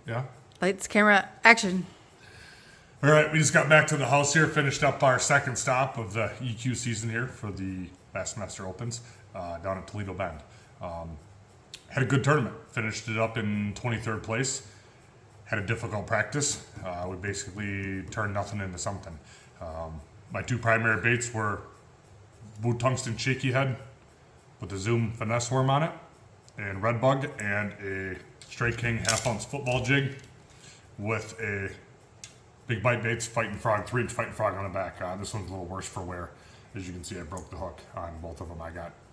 Yeah. Lights, camera, action. All right, we just got back to the house here, finished up our second stop of the EQ season here for the Bassmaster Opens down at Toledo Bend. Had a good tournament, finished it up in 23rd place. Had a difficult practice. We basically turned nothing into something. My two primary baits were blue tungsten shaky head with a Zoom finesse worm on it, and red bug, and a straight king half-ounce football jig with a big bite baits, fighting frog, 3-inch fighting frog on the back. This one's a little worse for wear. As you can see, I broke the hook on both of them.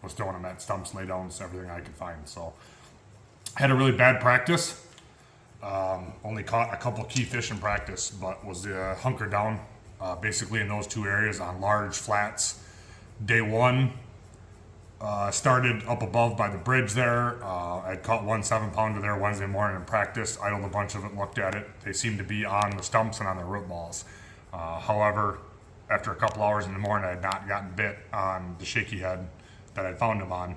Was throwing them at stumps, laydowns, everything I could find. So, had a really bad practice. Only caught a couple key fish in practice, but was hunkered down basically in those two areas on large flats. Day one, started up above by the bridge there. I'd caught one 7-pounder there Wednesday morning in practice. Idled a bunch of it, looked at it. They seemed to be on the stumps and on the root balls. However, after a couple hours in the morning, I had not gotten bit on the shaky head that I'd found them on.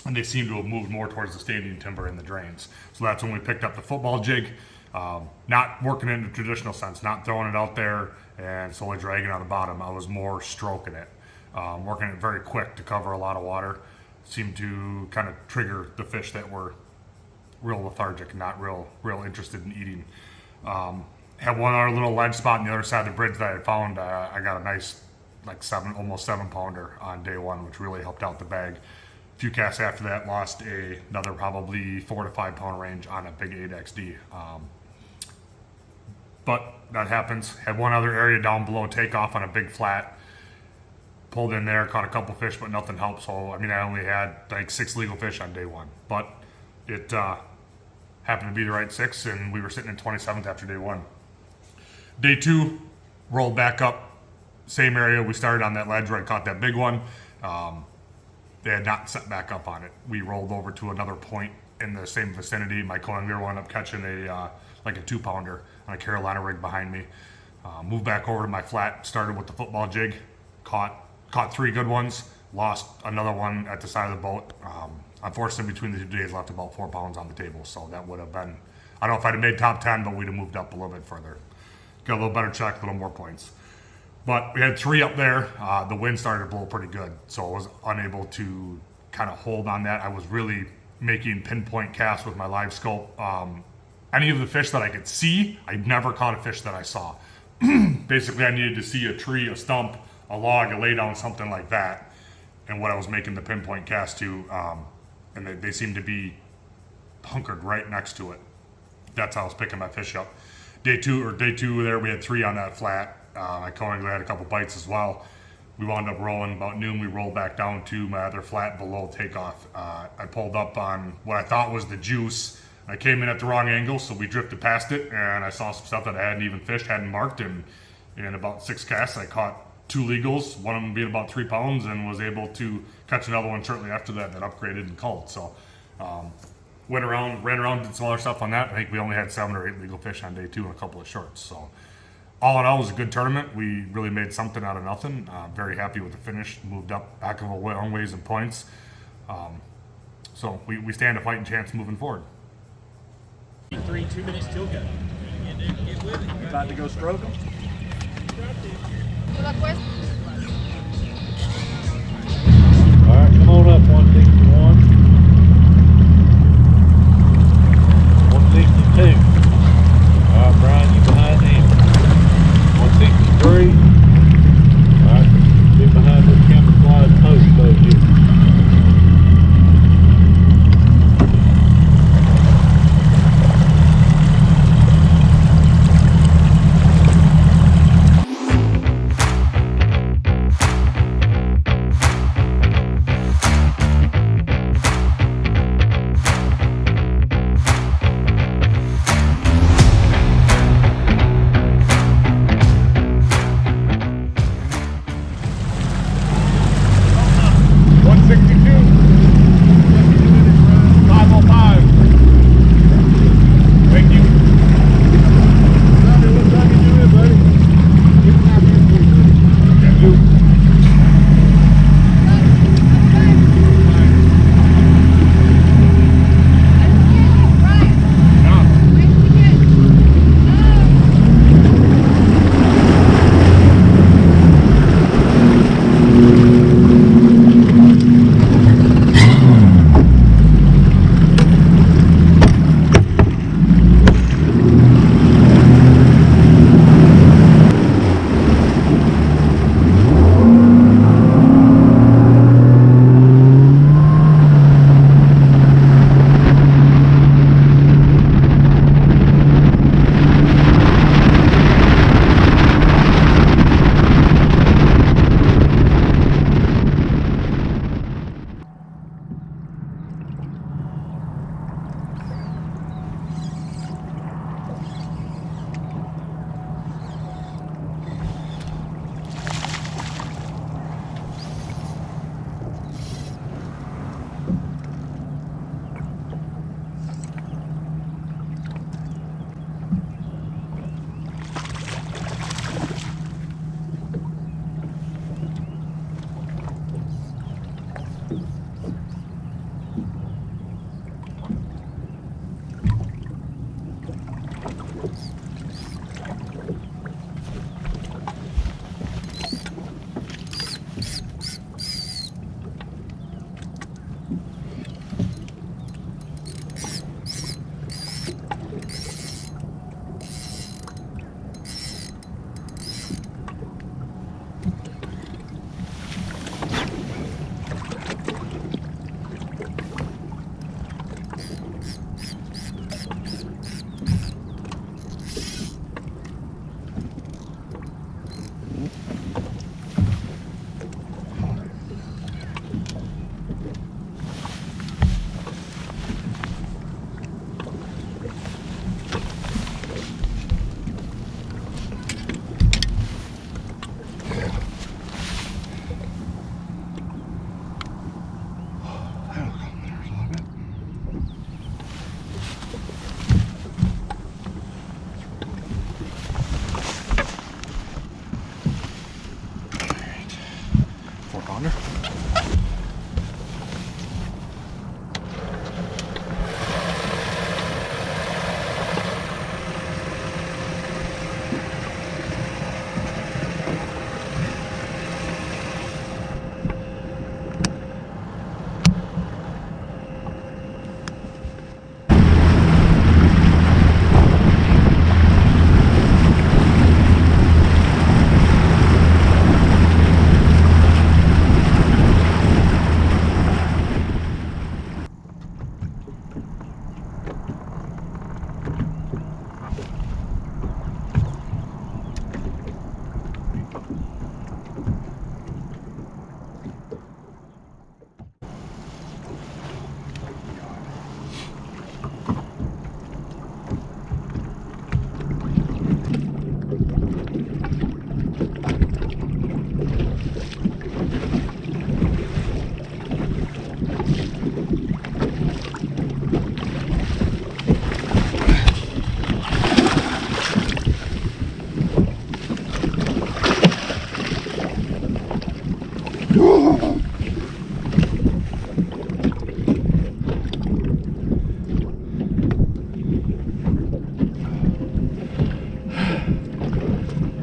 And they seemed to have moved more towards the standing timber in the drains. So that's when we picked up the football jig. Not working in the traditional sense, not throwing it out there and slowly dragging on the bottom. I was more stroking it. Working it very quick to cover a lot of water. Seemed to kind of trigger the fish that were real lethargic and not real interested in eating. Had one other little ledge spot on the other side of the bridge that I found. I got a nice, almost 7-pounder on day one, which really helped out the bag. A few casts after that, lost another probably 4 to 5 pound range on a big 8XD. But that happens. Had one other area down below takeoff on a big flat. Pulled in there, caught a couple fish, but nothing helped. So, I only had 6 legal fish on day one. But it happened to be the right 6, and we were sitting in 27th after day one. Day two, rolled back up, same area. We started on that ledge where I caught that big one. They had not set back up on it. We rolled over to another point in the same vicinity. My coangler wound up catching a 2-pounder on a Carolina rig behind me. Moved back over to my flat, started with the football jig, caught 3 good ones, lost another one at the side of the boat. Unfortunately, between the 2 days, left about 4 pounds on the table. So that would have been, I don't know if I'd have made top 10, but we'd have moved up a little bit further. Got a little better check, a little more points. But we had 3 up there. The wind started to blow pretty good, so I was unable to kind of hold on that. I was really making pinpoint casts with my live scope. Any of the fish that I could see, I never caught a fish that I saw. Basically, I needed to see a tree, a stump, a log, a laydown, something like that, and what I was making the pinpoint cast to, and they seemed to be hunkered right next to it. That's how I was picking my fish up. Day two there, we had 3 on that flat. I had a couple bites as well. We wound up rolling about noon. We rolled back down to my other flat below takeoff. I pulled up on what I thought was the juice. I came in at the wrong angle, so we drifted past it, and I saw some stuff that I hadn't even fished, hadn't marked, and in about 6 casts, I caught 2 legals, one of them being about 3 pounds, and was able to catch another one shortly after that upgraded and culled. So, ran around, did some other stuff on that. I think we only had 7 or 8 legal fish on day 2 and a couple of shorts. So, all in all, it was a good tournament. We really made something out of nothing. Very happy with the finish. Moved up back of a long ways in points. So we stand a fighting chance moving forward. 2 minutes till go. Get with it. You about to go stroke them? All right, come on up, 161. 162. All right, Brian, you behind him. 163. All right, get behind this camouflage post over here.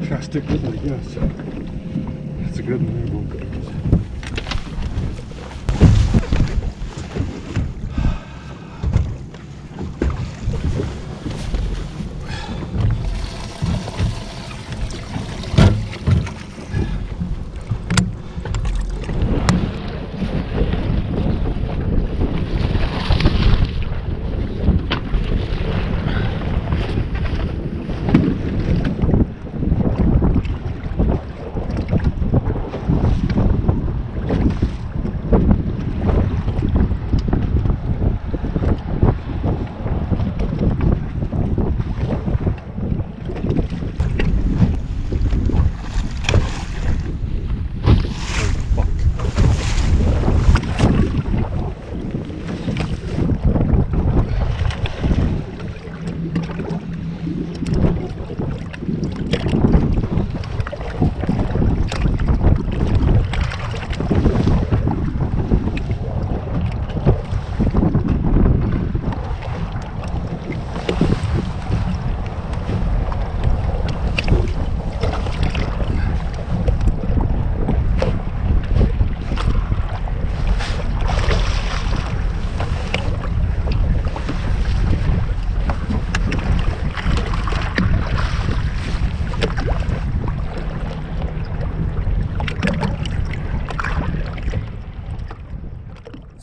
Gotta stick with it, I guess. That's a good one.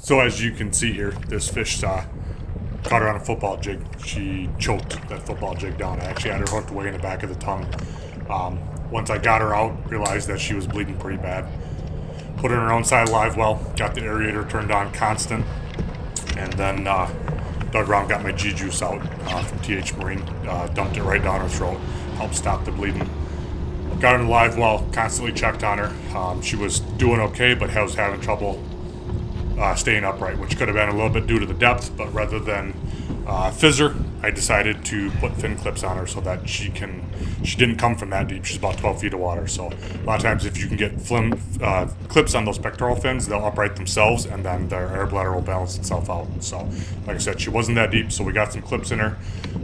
So as you can see here, this fish caught her on a football jig. She choked that football jig down. I actually had her hooked way in the back of the tongue. Once I got her out, realized that she was bleeding pretty bad. Put her in her own side live well, got the aerator turned on constant, and then dug around, got my G-juice out from TH Marine, dumped it right down her throat, helped stop the bleeding. Got her in the live well, constantly checked on her. She was doing okay, but was having trouble staying upright, which could have been a little bit due to the depth, but rather than fizz her, I decided to put fin clips on her so that she didn't come from that deep. She's about 12 feet of water, so a lot of times if you can get clips on those pectoral fins, they'll upright themselves and then their air bladder will balance itself out. So like I said, she wasn't that deep, so we got some clips in her.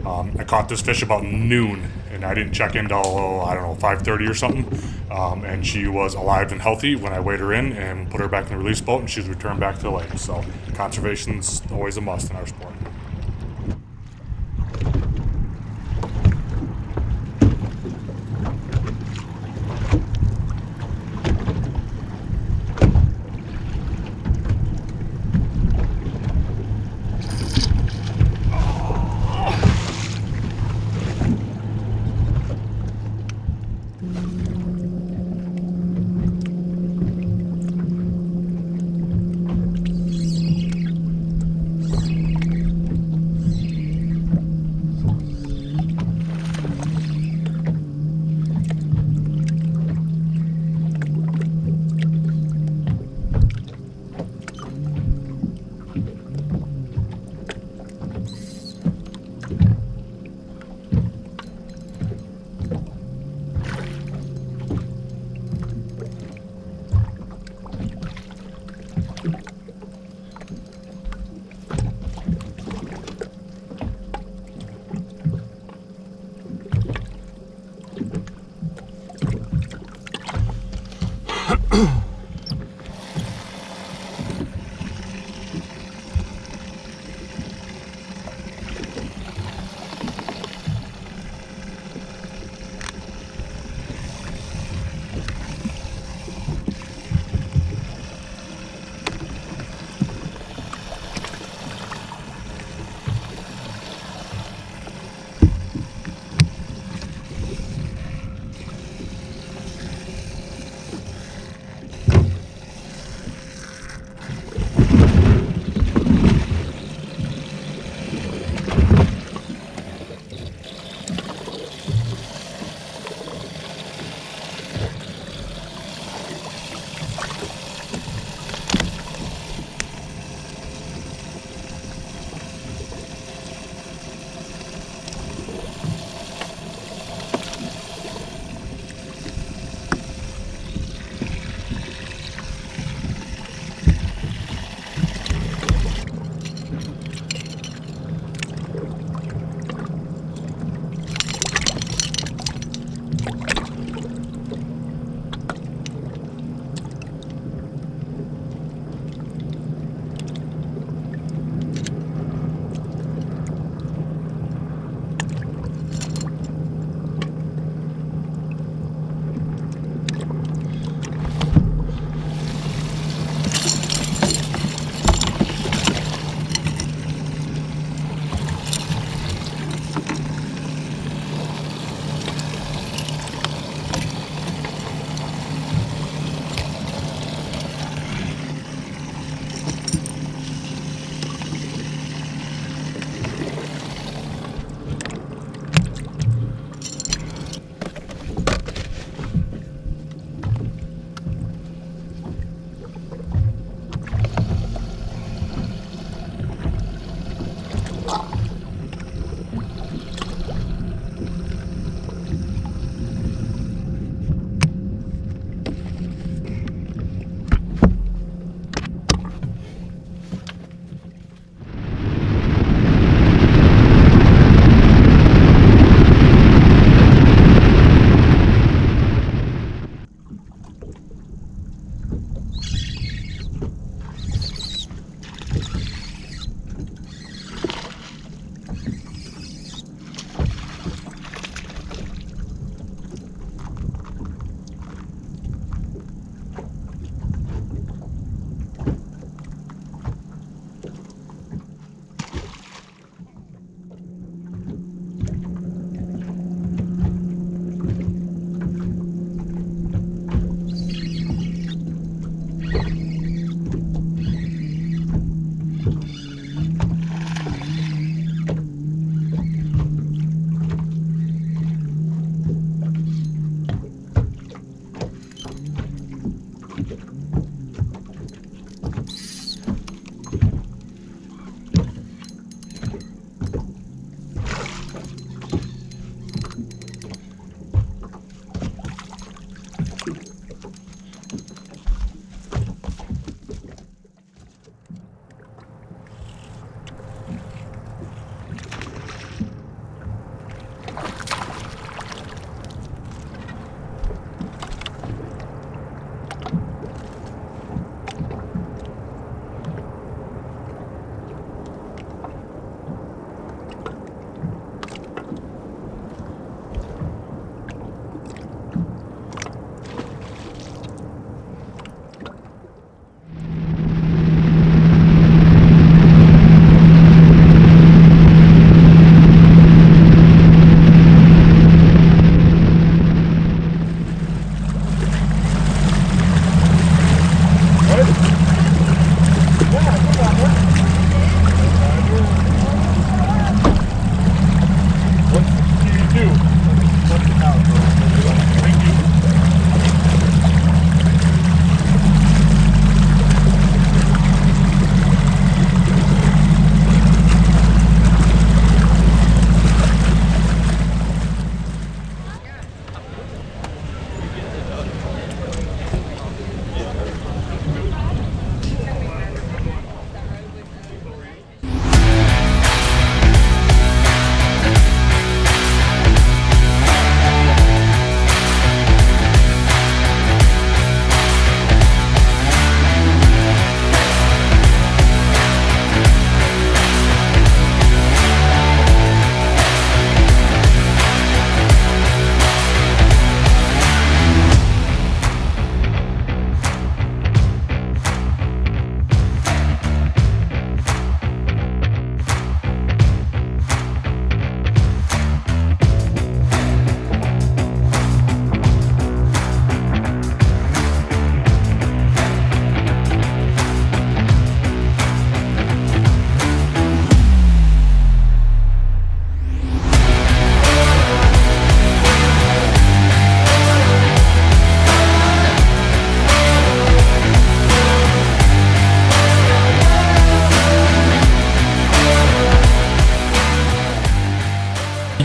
I caught this fish about noon, and I didn't check in until, I don't know, 5:30 or something. And she was alive and healthy when I weighed her in and put her back in the release boat, and she's returned back to the lake. So conservation's always a must in our sport.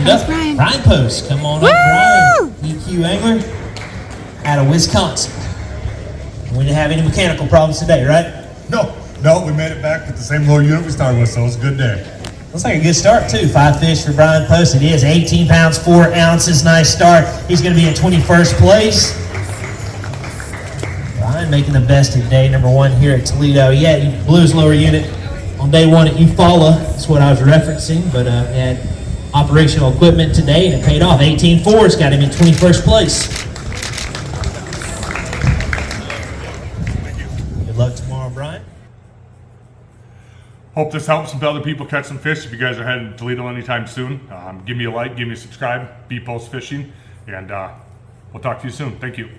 Next up, Brian. Brian Post. Come on up, Brian. EQ angler out of Wisconsin. We didn't have any mechanical problems today, right? No, we made it back with the same little unit we started with, so it was a good day. Looks like a good start, too. 5 fish for Brian Post. It is 18 pounds, 4 ounces. Nice start. He's going to be in 21st place. Brian making the best of day number 1 here at Toledo. Yeah, he blew his lower unit on day 1 at Eufaula. That's what I was referencing, but he had operational equipment today, and it paid off. 18.4's got him in 21st place. Good luck tomorrow, Brian. Hope this helps some other people catch some fish. If you guys are heading to Toledo anytime soon, give me a like, give me a subscribe, be post fishing, and we'll talk to you soon. Thank you.